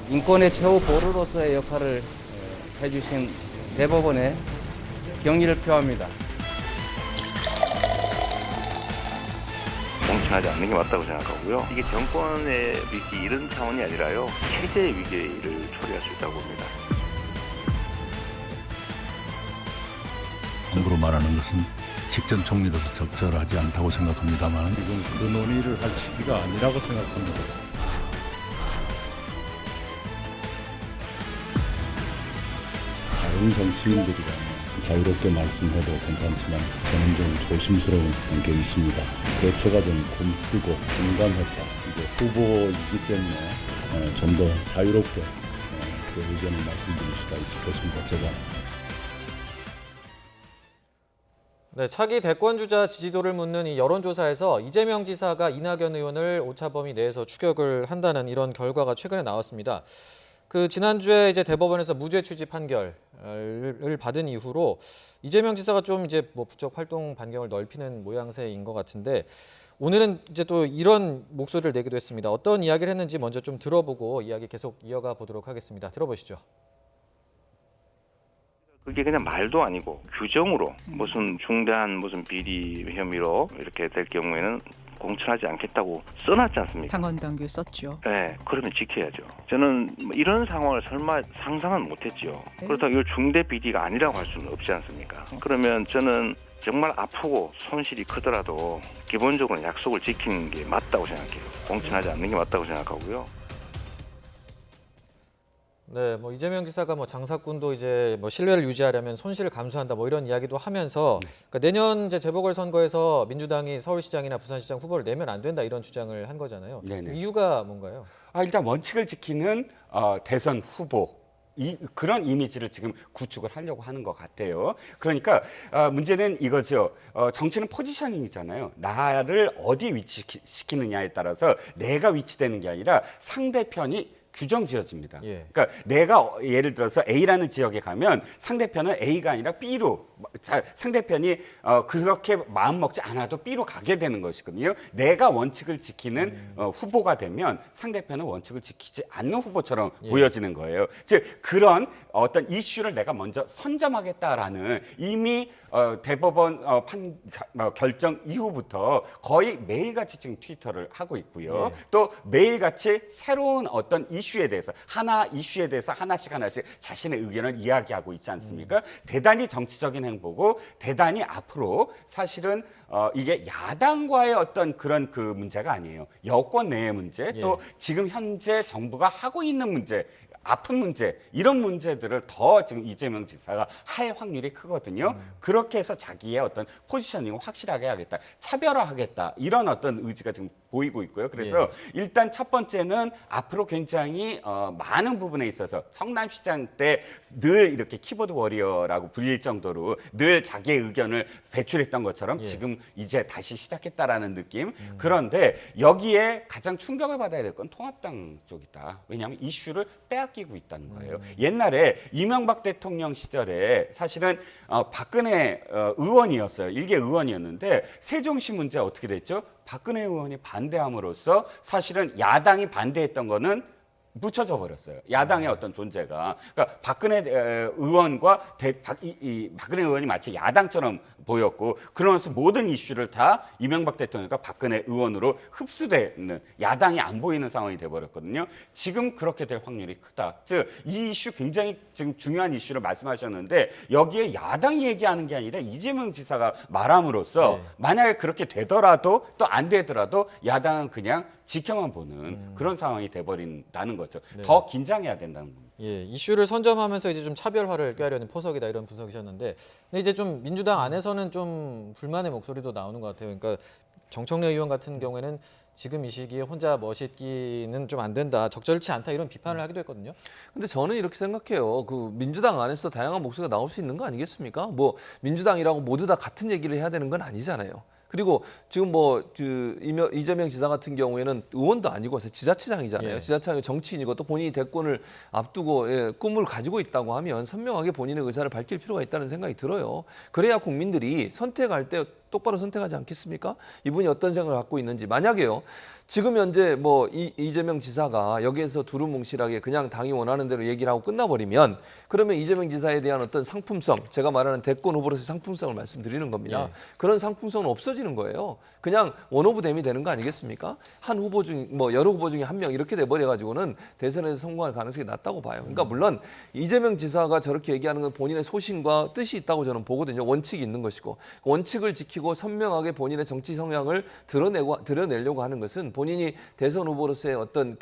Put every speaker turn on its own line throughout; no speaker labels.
인권의 최후 보루로서의 역할을 해주신 대법원에 경의를 표합니다.
공천하지 않는 게 맞다고 생각하고요. 이게 정권의 위기 이런 차원이 아니라요. 체제의 위기를 초래할 수 있다고 봅니다.
함부로 말하는 것은 직전 총리로서 적절하지 않다고 생각합니다만
지금 그 논의를 할 시기가 아니라고 생각합니다. 다른 정치인들이라면 자유롭게 말씀해도 괜찮지만 저는 좀 조심스러운 게 있습니다. 대처가 좀 굼뜨고 공감했다. 이제 후보이기 때문에 좀 더 자유롭게 제 의견을 말씀드릴 수가 있을 것입니다. 제가.
네, 차기 대권주자 지지도를 묻는 이 여론조사에서 이재명 지사가 이낙연 의원을 오차범위 내에서 추격을 한다는 이런 결과가 최근에 나왔습니다. 그 지난주에 이제 대법원에서 무죄 취지 판결을 받은 이후로 이재명 지사가 좀 이제 뭐 부쩍 활동 반경을 넓히는 모양새인 것 같은데 오늘은 이제 또 이런 목소리를 내기도 했습니다. 어떤 이야기를 했는지 먼저 좀 들어보고 이야기 계속 이어가 보도록 하겠습니다. 들어보시죠.
그게 그냥 말도 아니고 규정으로 무슨 중대한 무슨 비리 혐의로 이렇게 될 경우에는 공천하지 않겠다고 써놨지 않습니까?
당헌당규에 썼죠.
네, 그러면 지켜야죠. 저는 이런 상황을 설마 상상은 못했죠.
네.
그렇다고 이걸 중대 비리가 아니라고 할 수는 없지 않습니까? 그러면 저는 정말 아프고 손실이 크더라도 기본적으로 약속을 지키는 게 맞다고 생각해요. 공천하지 않는 게 맞다고 생각하고요.
네, 뭐 이재명 지사가 뭐 장사꾼도 이제 뭐 신뢰를 유지하려면 손실을 감수한다 뭐 이런 이야기도 하면서 그러니까 내년 이제 재보궐선거에서 민주당이 서울시장이나 부산시장 후보를 내면 안 된다 이런 주장을 한 거잖아요.
네네.
이유가 뭔가요?
일단 원칙을 지키는 대선 후보. 그런 이미지를 지금 구축을 하려고 하는 것 같아요. 그러니까 문제는 이거죠. 정치는 포지셔닝이잖아요. 나를 어디 위치시키느냐에 따라서 내가 위치되는 게 아니라 상대편이 규정 지어집니다.
예.
그러니까 내가 예를 들어서 A라는 지역에 가면 상대편은 A가 아니라 B로 상대편이 그렇게 마음 먹지 않아도 B로 가게 되는 것이거든요. 내가 원칙을 지키는 후보가 되면 상대편은 원칙을 지키지 않는 후보처럼 보여지는 거예요. 즉 그런 어떤 이슈를 내가 먼저 선점하겠다라는 이미 대법원 결정 이후부터 거의 매일같이 지금 트위터를 하고 있고요. 또 매일같이 새로운 어떤 이슈에 대해서 이슈에 대해서 하나씩 자신의 의견을 이야기하고 있지 않습니까? 대단히 정치적인 행보고 대단히 앞으로 사실은 이게 야당과의 어떤 그런 그 문제가 아니에요. 여권 내의 문제, 또 지금 현재 정부가 하고 있는 문제, 아픈 문제, 이런 문제들을 더 지금 이재명 지사가 할 확률이 크거든요. 그렇게 해서 자기의 어떤 포지셔닝을 확실하게 하겠다, 차별화하겠다, 이런 어떤 의지가 지금 보이고 있고요. 그래서 일단 첫 번째는 앞으로 굉장히 많은 부분에 있어서 성남시장 때 늘 이렇게 키보드 워리어라고 불릴 정도로 늘 자기의 의견을 배출했던 것처럼 지금 이제 다시 시작했다라는 느낌. 그런데 여기에 가장 충격을 받아야 될 건 통합당 쪽이다. 왜냐하면 이슈를 빼앗기고 있다는 거예요. 옛날에 이명박 대통령 시절에 사실은 박근혜 의원이었어요. 일개 의원이었는데 세종시 문제 어떻게 됐죠? 박근혜 의원이 반대함으로써 사실은 야당이 반대했던 거는 묻혀져 버렸어요. 야당의 어떤 존재가. 그러니까 박근혜 의원과 박근혜 의원이 마치 야당처럼 보였고, 그러면서 모든 이슈를 다 이명박 대통령과 박근혜 의원으로 흡수되는, 야당이 안 보이는 상황이 돼버렸거든요. 지금 그렇게 될 확률이 크다. 즉 이 이슈 굉장히 지금 중요한 이슈를 말씀하셨는데 여기에 야당이 얘기하는 게 아니라 이재명 지사가 말함으로써 만약에 그렇게 되더라도 또 안 되더라도 야당은 그냥 지켜만 보는 그런 상황이 돼버린다는 거죠. 더 긴장해야 된다는 겁니다.
예, 이슈를 선점하면서 이제 좀 차별화를 꾀하려는 포석이다 이런 분석이셨는데, 근데 이제 좀 민주당 안에서는 좀 불만의 목소리도 나오는 것 같아요. 그러니까 정청래 의원 같은 경우에는 지금 이 시기에 혼자 멋있기는 좀 안 된다, 적절치 않다 이런 비판을 하기도 했거든요.
근데 저는 이렇게 생각해요. 그 민주당 안에서 다양한 목소리가 나올 수 있는 거 아니겠습니까? 뭐 민주당이라고 모두 다 같은 얘기를 해야 되는 건 아니잖아요. 그리고 지금 이재명 지사 같은 경우에는 의원도 아니고 지자체장이잖아요. 지자체장이 정치인이고 또 본인이 대권을 앞두고 꿈을 가지고 있다고 하면 선명하게 본인의 의사를 밝힐 필요가 있다는 생각이 들어요. 그래야 국민들이 선택할 때 똑바로 선택하지 않겠습니까? 이분이 어떤 생각을 갖고 있는지. 만약에요. 지금 현재 뭐 이재명 지사가 여기에서 두루뭉실하게 그냥 당이 원하는 대로 얘기를 하고 끝나버리면 그러면 이재명 지사에 대한 어떤 상품성, 제가 말하는 대권 후보로서의 상품성을 말씀드리는 겁니다.
예.
그런 상품성은 없어지는 거예요. 그냥 원오브댐이 되는 거 아니겠습니까? 한 후보 중, 뭐 여러 후보 중에 한 명 이렇게 돼버려가지고는 대선에서 성공할 가능성이 낮다고 봐요. 그러니까 물론 이재명 지사가 저렇게 얘기하는 건 본인의 소신과 뜻이 있다고 저는 보거든요. 원칙이 있는 것이고 원칙을 지키고 선명하게 본인의 정치 성향을 드러내려고 하는 것은 본인이 대선 후보로서의 어떤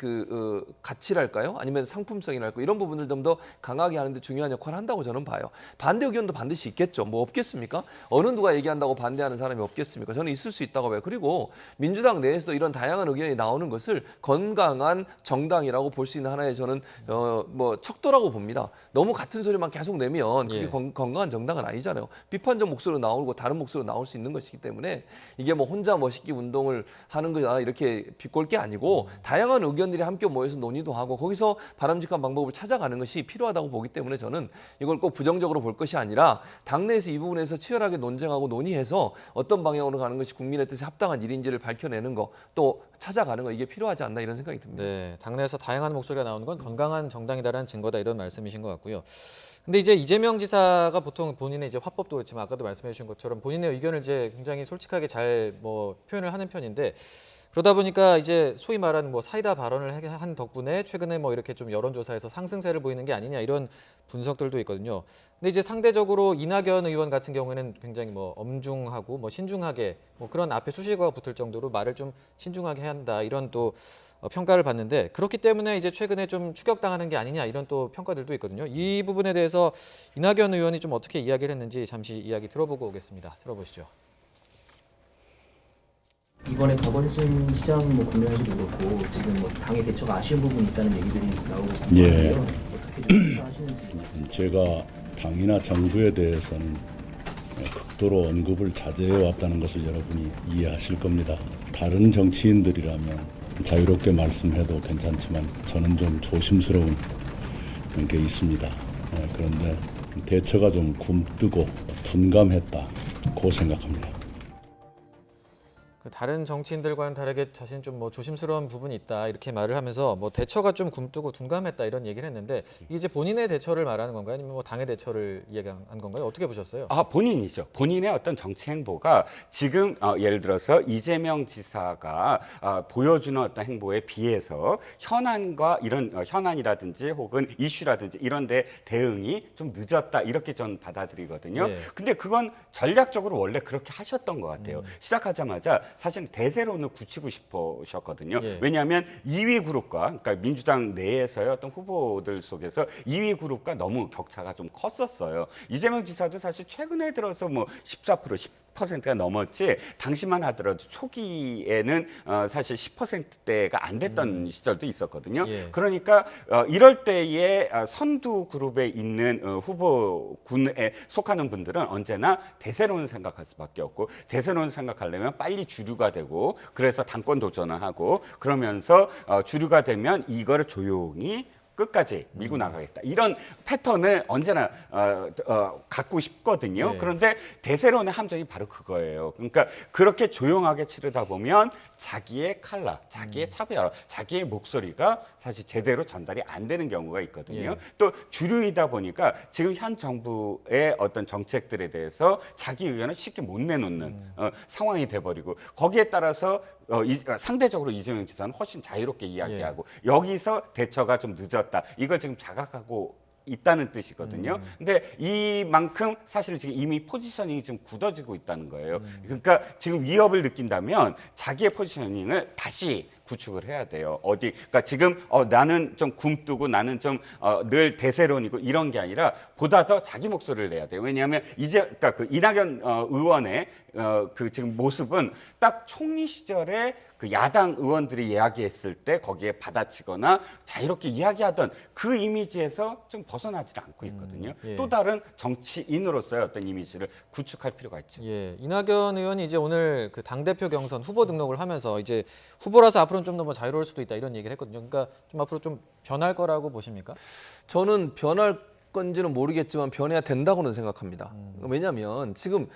가치랄까요? 아니면 상품성이랄까요? 이런 부분을 좀 더 강하게 하는데 중요한 역할을 한다고 저는 봐요. 반대 의견도 반드시 있겠죠. 뭐 없겠습니까? 어느 누가 얘기한다고 반대하는 사람이 없겠습니까? 저는 있을 수 있다고 봐요. 그리고 민주당 내에서 이런 다양한 의견이 나오는 것을 건강한 정당이라고 볼 수 있는 하나의 저는 뭐 척도라고 봅니다. 너무 같은 소리만 계속 내면 그게
예.
건강한 정당은 아니잖아요. 비판적 목소리로 나오고 다른 목소리로 나올 수 있는 것이기 때문에 이게 뭐 혼자 멋있게 운동을 하는 거다 이렇게 비꼴 게 아니고 다양한 의견들이 함께 모여서 논의도 하고 거기서 바람직한 방법을 찾아가는 것이 필요하다고 보기 때문에 저는 이걸 꼭 부정적으로 볼 것이 아니라 당내에서 이 부분에서 치열하게 논쟁하고 논의해서 어떤 방향으로 가는 것이 국민의 뜻에 합당한 일인지를 밝혀내는 거 또 찾아가는 거 이게 필요하지 않나 이런 생각이 듭니다.
네, 당내에서 다양한 목소리가 나오는 건 건강한 정당이다라는 증거다 이런 말씀이신 것 같고요. 근데 이제 이재명 지사가 보통 본인의 이제 화법도 그렇지만 아까도 말씀해 주신 것처럼 본인의 의견을 이제 굉장히 솔직하게 잘 뭐 표현을 하는 편인데 그러다 보니까 이제 소위 말하는 뭐 사이다 발언을 한 덕분에 최근에 뭐 이렇게 좀 여론조사에서 상승세를 보이는 게 아니냐 이런 분석들도 있거든요. 근데 이제 상대적으로 이낙연 의원 같은 경우에는 굉장히 뭐 엄중하고 뭐 신중하게 뭐 그런 앞에 수식어가 붙을 정도로 말을 좀 신중하게 한다 이런 또 평가를 받는데 그렇기 때문에 이제 최근에 좀 추격당하는 게 아니냐 이런 또 평가들도 있거든요. 이 부분에 대해서 이낙연 의원이 좀 어떻게 이야기를 했는지 잠시 이야기 들어보고 오겠습니다. 들어보시죠.
이번에 박원순 시장 뭐 국면에서도 그렇고 지금 뭐 당의 대처가 아쉬운 부분이 있다는 얘기들이 나오고
예.
있는데요. 어떻게 좀 하시는지.
제가 당이나 정부에 대해서는 극도로 언급을 자제해 왔다는 것을 여러분이 이해하실 겁니다. 다른 정치인들이라면 자유롭게 말씀해도 괜찮지만 저는 좀 조심스러운 게 있습니다. 그런데 대처가 좀 굼뜨고 둔감했다고 생각합니다.
다른 정치인들과는 다르게 자신 좀 뭐 조심스러운 부분이 있다 이렇게 말을 하면서 뭐 대처가 좀 굼뜨고 둔감했다 이런 얘기를 했는데 이게 이제 본인의 대처를 말하는 건가요? 아니면 뭐 당의 대처를 이야기한 건가요? 어떻게 보셨어요?
본인이죠. 본인의 어떤 정치 행보가 지금 예를 들어서 이재명 지사가 보여주는 어떤 행보에 비해서 현안과 이런 현안이라든지 혹은 이슈라든지 이런 데 대응이 좀 늦었다 이렇게 저는 받아들이거든요.
예.
근데 그건 전략적으로 원래 그렇게 하셨던 것 같아요. 시작하자마자 사실 대세론을 굳히고 싶으셨거든요.
예.
왜냐하면 2위 그룹과 그러니까 민주당 내에서의 어떤 후보들 속에서 2위 그룹과 너무 격차가 좀 컸었어요. 이재명 지사도 사실 최근에 들어서 뭐 14%, 10%가 넘었지 당시만 하더라도 초기에는 사실 10%대가 안 됐던 시절도 있었거든요.
예.
그러니까 이럴 때에 선두 그룹에 있는 후보군에 속하는 분들은 언제나 대세론을 생각할 수밖에 없고 대세론을 생각하려면 빨리 주류가 되고 그래서 당권 도전을 하고 그러면서 주류가 되면 이거를 조용히 끝까지 밀고 나가겠다. 이런 패턴을 언제나 갖고 싶거든요.
네.
그런데 대세론의 함정이 바로 그거예요. 그러니까 그렇게 조용하게 치르다 보면 자기의 칼라, 자기의 차별, 자기의 목소리가 사실 제대로 전달이 안 되는 경우가 있거든요.
예.
또 주류이다 보니까 지금 현 정부의 어떤 정책들에 대해서 자기 의견을 쉽게 못 내놓는 상황이 돼버리고 거기에 따라서 상대적으로 이재명 지사는 훨씬 자유롭게 이야기하고 여기서 대처가 좀 늦었다. 이걸 지금 자각하고 있다는 뜻이거든요. 근데 이만큼 사실 지금 이미 포지셔닝이 좀 굳어지고 있다는 거예요. 그러니까 지금 위협을 느낀다면 자기의 포지셔닝을 다시 구축을 해야 돼요. 그러니까 지금 나는 좀 굼뜨고 나는 좀 늘 대세론이고 이런 게 아니라 보다 더 자기 목소리를 내야 돼요. 왜냐하면 그러니까 그 이낙연 의원의 그 지금 모습은 딱 총리 시절에 그 야당 의원들이 이야기했을 때 거기에 받아치거나 자유롭게 이야기하던 그 이미지에서 좀 벗어나지 않고 있거든요.
예.
또 다른 정치인으로서의 어떤 이미지를 구축할 필요가 있죠.
예, 이낙연 의원이 이제 오늘 그 당대표 경선 후보 등록을 하면서 이제 후보라서 앞으로는 좀 더 뭐 자유로울 수도 있다 이런 얘기를 했거든요. 그러니까 좀 앞으로 좀 변할 거라고 보십니까?
저는 변할 건지는 모르겠지만 변해야 된다고는 생각합니다. 왜냐하면 지금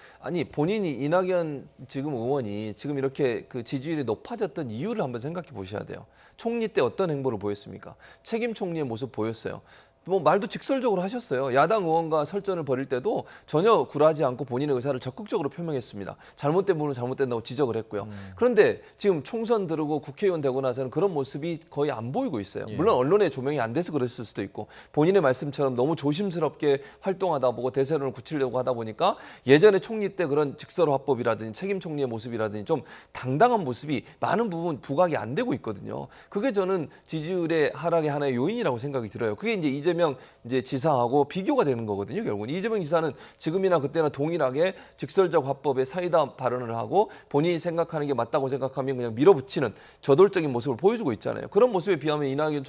본인이 이낙연 지금 의원이 지금 이렇게 그 지지율이 높아졌던 이유를 한번 생각해 보셔야 돼요. 총리 때 어떤 행보를 보였습니까? 책임 총리의 모습 보였어요. 뭐 말도 직설적으로 하셨어요. 야당 의원과 설전을 벌일 때도 전혀 굴하지 않고 본인의 의사를 적극적으로 표명했습니다. 잘못된 부분은 잘못된다고 지적을 했고요. 그런데 지금 총선 들어고 국회의원 되고 나서는 그런 모습이 거의 안 보이고 있어요. 물론 언론에 조명이 안 돼서 그랬을 수도 있고 본인의 말씀처럼 너무 조심스럽게 활동하다 보고 대세론을 굳히려고 하다 보니까 예전에 총리 때 그런 직설 화법이라든지 책임 총리의 모습이라든지 좀 당당한 모습이 많은 부분 부각이 안 되고 있거든요. 그게 저는 지지율의 하락의 하나의 요인이라고 생각이 들어요. 그게 이재명 지사하고 비교가 되는 거거든요. 결국은 이재명 지사는 지금이나 그때나 동일하게 직설적 화법에 사이다 발언을 하고 본인이 생각하는 게 맞다고 생각하면 그냥 밀어붙이는 저돌적인 모습을 보여주고 있잖아요. 그런 모습에 비하면 이낙연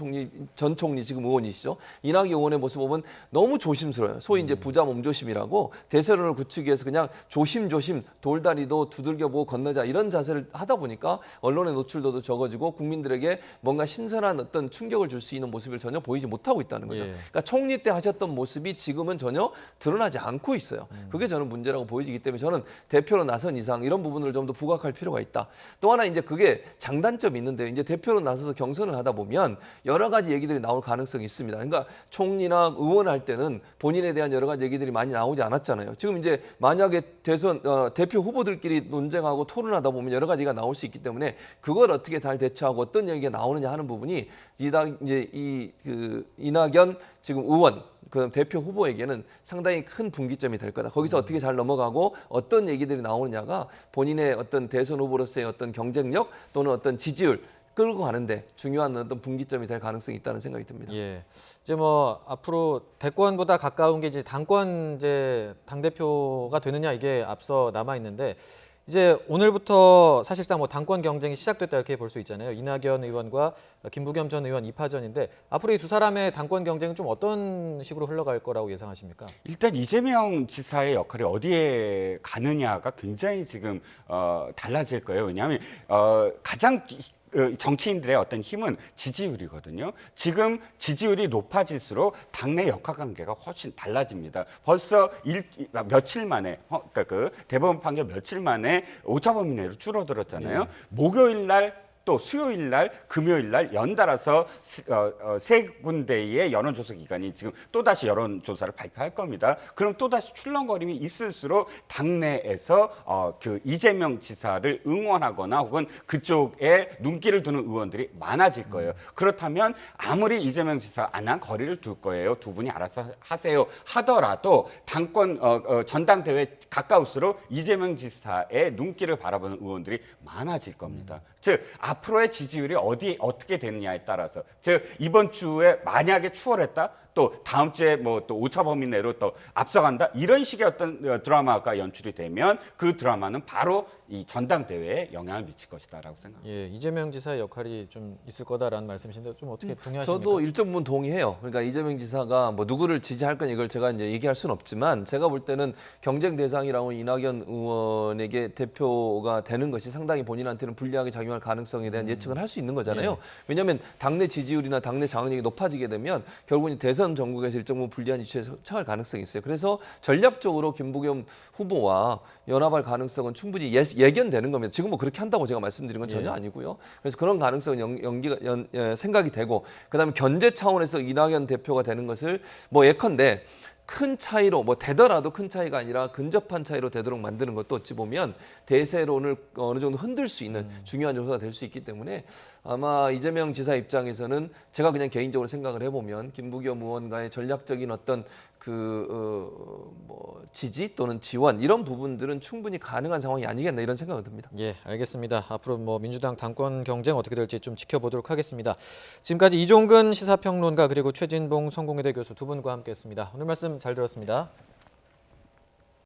전 총리 지금 의원이시죠. 이낙연 의원의 모습 보면 너무 조심스러워요. 소위 이제 부자 몸조심이라고 대세론을 굳히기 위해서 그냥 조심조심 돌다리도 두들겨보고 건너자 이런 자세를 하다 보니까 언론의 노출도도 적어지고 국민들에게 뭔가 신선한 어떤 충격을 줄 수 있는 모습을 전혀 보이지 못하고 있다는 거죠. 그러니까 총리 때 하셨던 모습이 지금은 전혀 드러나지 않고 있어요. 그게 저는 문제라고 보여지기 때문에 저는 대표로 나선 이상 이런 부분을 좀 더 부각할 필요가 있다. 또 하나 이제 그게 장단점이 있는데 이제 대표로 나서서 경선을 하다 보면 여러 가지 얘기들이 나올 가능성이 있습니다. 그러니까 총리나 의원할 때는 본인에 대한 여러 가지 얘기들이 많이 나오지 않았잖아요. 지금 이제 만약에 대표 후보들끼리 논쟁하고 토론하다 보면 여러 가지가 나올 수 있기 때문에 그걸 어떻게 잘 대처하고 어떤 얘기가 나오느냐 하는 부분이 이낙연 지금 의원 그 대표 후보에게는 상당히 큰 분기점이 될 거다. 거기서 어떻게 잘 넘어가고 어떤 얘기들이 나오느냐가 본인의 어떤 대선 후보로서의 어떤 경쟁력 또는 어떤 지지율 끌고 가는데 중요한 어떤 분기점이 될 가능성이 있다는 생각이 듭니다.
예. 이제 뭐 앞으로 대권보다 가까운 게 이제 당권 이제 당 대표가 되느냐 이게 앞서 남아 있는데 이제 오늘부터 사실상 뭐 당권 경쟁이 시작됐다 이렇게 볼 수 있잖아요. 이낙연 의원과 김부겸 전 의원 2파전인데 앞으로 이 두 사람의 당권 경쟁은 좀 어떤 식으로 흘러갈 거라고 예상하십니까?
일단 이재명 지사의 역할이 어디에 가느냐가 굉장히 지금 달라질 거예요. 왜냐하면 가장 정치인들의 어떤 힘은 지지율이거든요. 지금 지지율이 높아질수록 당내 역학관계가 훨씬 달라집니다. 벌써 며칠 만에, 그러니까 그 대법원 판결 며칠 만에 오차범위 내로 줄어들었잖아요. 목요일 날 또 수요일 날, 금요일 날 연달아서 세 군데의 여론조사 기관이 지금 또다시 여론조사를 발표할 겁니다. 그럼 또다시 출렁거림이 있을수록 당내에서 그 이재명 지사를 응원하거나 혹은 그쪽에 눈길을 두는 의원들이 많아질 거예요. 그렇다면 아무리 이재명 지사 난 거리를 둘 거예요. 두 분이 알아서 하세요. 하더라도 당권 전당대회 가까울수록 이재명 지사의 눈길을 바라보는 의원들이 많아질 겁니다. 즉 앞으로의 지지율이 어떻게 되느냐에 따라서 즉 이번 주에 만약에 추월했다 또 다음 주에 뭐 또 오차 범위 내로 또 앞서간다 이런 식의 어떤 드라마가 연출이 되면 그 드라마는 바로 이 전당대회에 영향을 미칠 것이다라고 생각합니다.
예, 이재명 지사의 역할이 좀 있을 거다라는 말씀이신데 좀 어떻게 동의하십니까?
저도 일정 부분 동의해요. 그러니까 이재명 지사가 뭐 누구를 지지할 건 이걸 제가 이제 얘기할 수는 없지만 제가 볼 때는 경쟁 대상이라고 이낙연 의원에게 대표가 되는 것이 상당히 본인한테는 불리하게 작용할 가능성에 대한 예측을 할 수 있는 거잖아요. 왜냐하면 당내 지지율이나 당내 장악력이 높아지게 되면 결국은 대선 전국에서 일정 부분 불리한 위치에 처할 가능성이 있어요. 그래서 전략적으로 김부겸 후보와 연합할 가능성은 충분히 예견되는 겁니다. 지금 뭐 그렇게 한다고 제가 말씀드린 건 전혀 아니고요. 그래서 그런 가능성은 생각이 되고 그다음에 견제 차원에서 이낙연 대표가 되는 것을 뭐 예컨대 큰 차이로 뭐 되더라도 큰 차이가 아니라 근접한 차이로 되도록 만드는 것도 어찌 보면 대세론을 어느 정도 흔들 수 있는 중요한 요소가 될 수 있기 때문에 아마 이재명 지사 입장에서는 제가 그냥 개인적으로 생각을 해보면 김부겸 의원과의 전략적인 어떤 뭐 지지 또는 지원 이런 부분들은 충분히 가능한 상황이 아니겠나 이런 생각은 듭니다.
예, 알겠습니다. 앞으로 뭐 민주당 당권 경쟁 어떻게 될지 좀 지켜보도록 하겠습니다. 지금까지 이종근 시사평론가 그리고 최진봉 성공회대 교수 두 분과 함께했습니다. 오늘 말씀 잘 들었습니다.